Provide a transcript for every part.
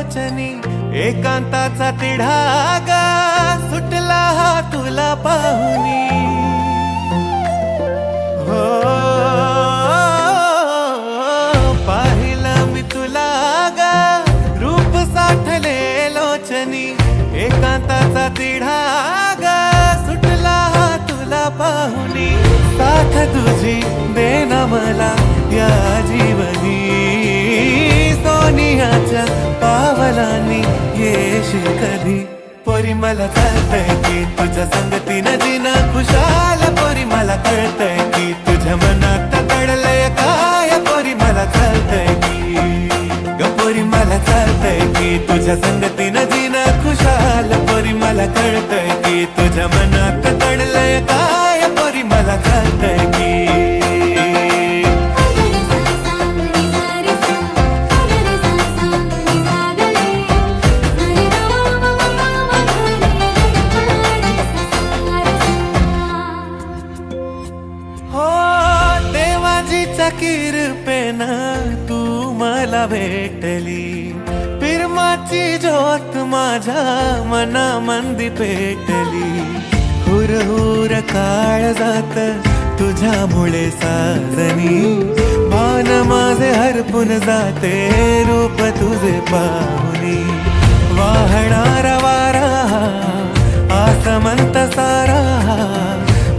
लोचनी एकांताचा तिढागा सुटला हा तुला पाहुनी हो पाहिलं मी तुला गा रूप साठले लोचनी एकांताचा तिढागा सुटला हा तुला पाहुनी साथ तुझी देना मला या जीवनी सोनियाच्या पावलांनी येशील कधी पोरी मला कळतंय की तुझ्या संगतीनं जीणं खुशाल पोरी मला कळतंय की तुझ्या मनात दडलंय काय पोरी मला कळतंय की ग पोरी मला कळतंय की तुझ्या संगतीनं जीणं खुशाल पोरी मला कळतंय की तुझ्या मनात दडलंय काय पोरी मला कळतंय की किरपेनं तू मला भेटली पिरमाची ज्योत माझ्या मनामंदी पेटली हुर हुर काळ जात तुझ्यामुळे साजनी मान माझे हरपून जाते रूप तुझे पाहुनी वाहणारा वारा आसमंत सारा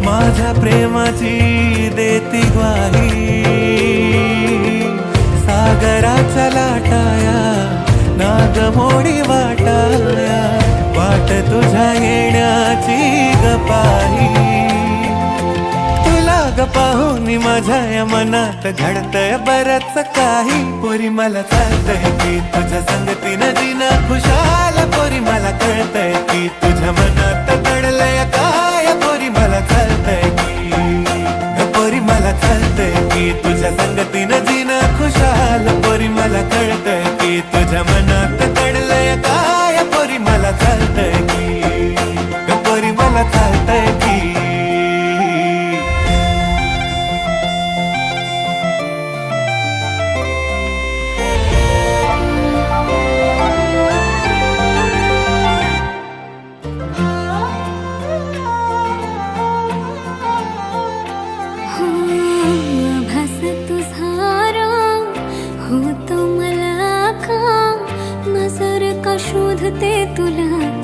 माझ्या प्रेमाची देती ग्वाही सागराच्या लाटाया नागमोडी वाटाया वाट तुझ्या येण्याची गपाही तुला ग पाहुनी माझ्या या मनात घडतंय बरंच काही पोरी मला कळतंय की तुझ्या संगतीनं जीणं खुशाल पोरी मला कळतंय की तुझ्या मनात दडलंय काय पोरी मला कळतंय की पोरी मला कळतंय की तुझ्या संगतीनं जीणं खुशाल पोरी मला कळतंय की तुझ्या मनात दडलंय काय पोरी मला कळतंय की पोरी मला कळतंय की होतो मला का नजर का शोधते तुला